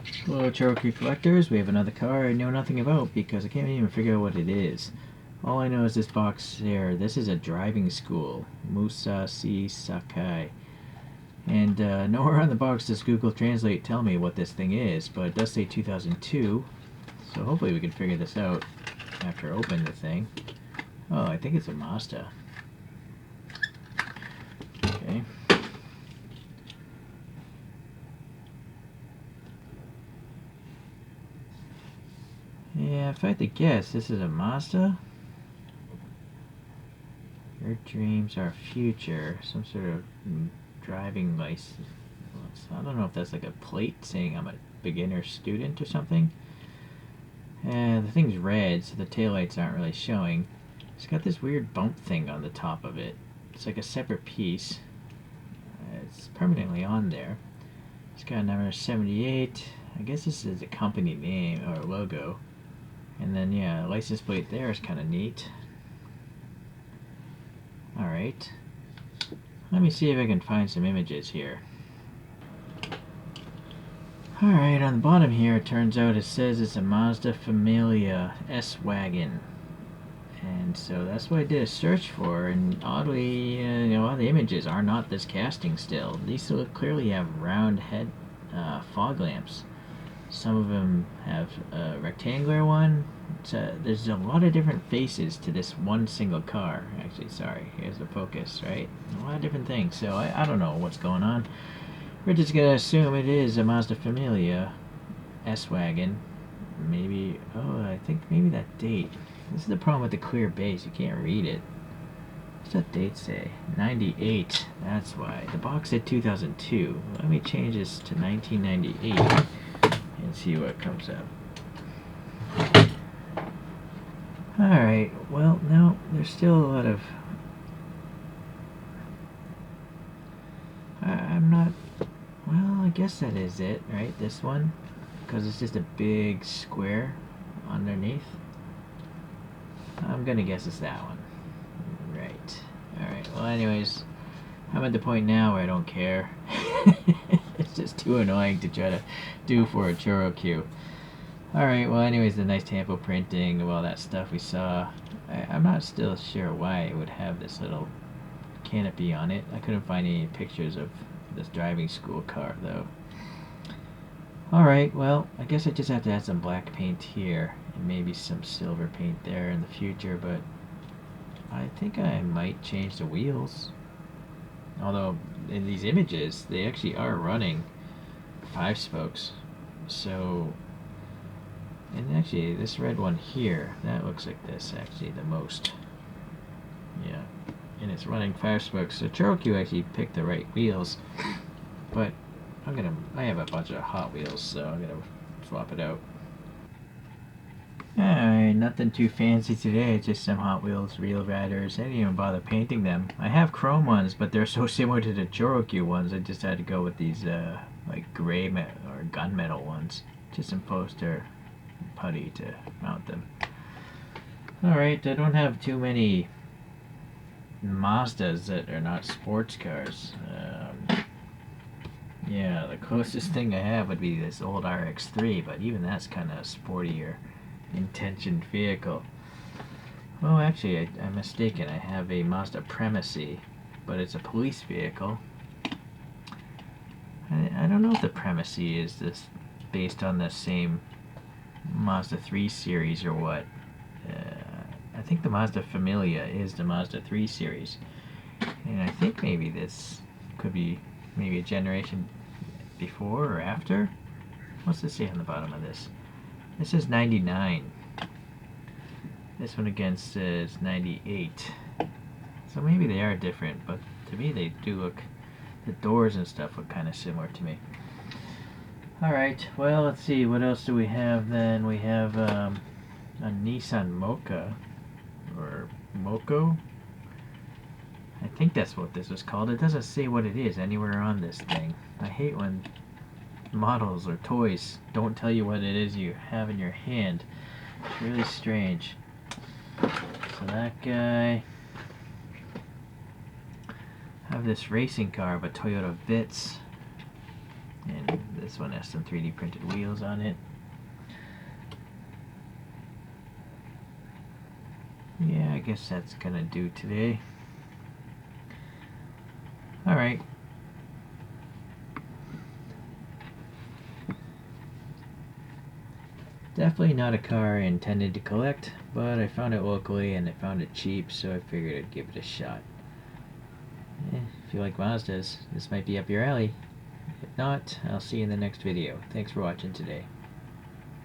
Hello, ChoroQ collectors. We have another car I know nothing about because I can't even figure out what it is. All I know is this box here. This is a driving school, Musashi Sakai. And nowhere on the box does Google Translate tell me what this thing is, but it does say 2002. So hopefully we can figure this out after opening the thing. Oh, I think it's a Mazda. Okay. Yeah, if I had to guess, this is a Mazda. Your dreams are future. Some sort of driving license. I don't know if that's like a plate saying I'm a beginner student or something. And the thing's red, so the taillights aren't really showing. It's got this weird bump thing on the top of it. It's like a separate piece. It's permanently on there. It's got number 78. I guess this is a company name or logo. And then, yeah, license plate there is kind of neat. Alright. Let me see if I can find some images here. Alright, on the bottom here, it turns out it says it's a Mazda Familia S-Wagon. And so that's what I did a search for, and oddly, a lot of the images are not this casting still. These clearly have round head fog lamps. Some of them have a rectangular one. There's a lot of different faces to this one single car. Actually, sorry, here's the focus, right? A lot of different things, so I don't know what's going on. We're just gonna assume it is a Mazda Familia S-Wagon. Maybe, oh, I think maybe that date. This is the problem with the clear base, you can't read it. What's that date say? 98, that's why. The box said 2002. Let me change this to 1998 and see what comes up. Alright, well, no, there's still a lot of... I'm not... Well, I guess that is it, right? This one? Because it's just a big square underneath. I'm gonna guess it's that one. Right. Alright, well anyways, I'm at the point now where I don't care. It's just too annoying to try to do for a ChoroQ. Alright, well anyways, the nice tampo printing of all that stuff we saw. I'm not still sure why it would have this little canopy on it. I couldn't find any pictures of this driving school car though. Alright, well, I guess I just have to add some black paint here and maybe some silver paint there in the future, but I think I might change the wheels. Although, in these images, they actually are running 5 spokes. So, and actually, this red one here, that looks like this, actually, the most. Yeah, and it's running 5 spokes. So ChoroQ actually picked the right wheels, but I have a bunch of Hot Wheels, so I'm gonna swap it out. Alright, nothing too fancy today, just some Hot Wheels Real Riders. I didn't even bother painting them. I have chrome ones, but they're so similar to the ChoroQ ones, I just had to go with these like gray or gunmetal ones. Just some poster putty to mount them. Alright, I don't have too many Mazdas that are not sports cars. Yeah, the closest thing I have would be this old RX-3, but even that's kind of sportier intentioned vehicle. Oh, actually, I'm mistaken. I have a Mazda Primacy, but it's a police vehicle. I don't know if the Primacy is this based on the same Mazda 3 series or what. I think the Mazda Familia is the Mazda 3 series, and I think maybe this could be maybe a generation before or after. What's this say on the bottom of this? This is 99. This one again says 98. So maybe they are different, but to me they do look, the doors and stuff look kind of similar to me. Alright, well, let's see, what else do we have then? We have a Nissan Mocha, or Moco? I think that's what this was called. It doesn't say what it is anywhere on this thing. I hate when models or toys don't tell you what it is you have in your hand. It's really strange. So that guy. I have this racing car of a Toyota Vitz. And This one has some 3D printed wheels on it. Yeah, I guess that's gonna do today. Alright. Definitely not a car I intended to collect, but I found it locally and I found it cheap, so I figured I'd give it a shot. If you like Mazdas, this might be up your alley. If not, I'll see you in the next video. Thanks for watching today.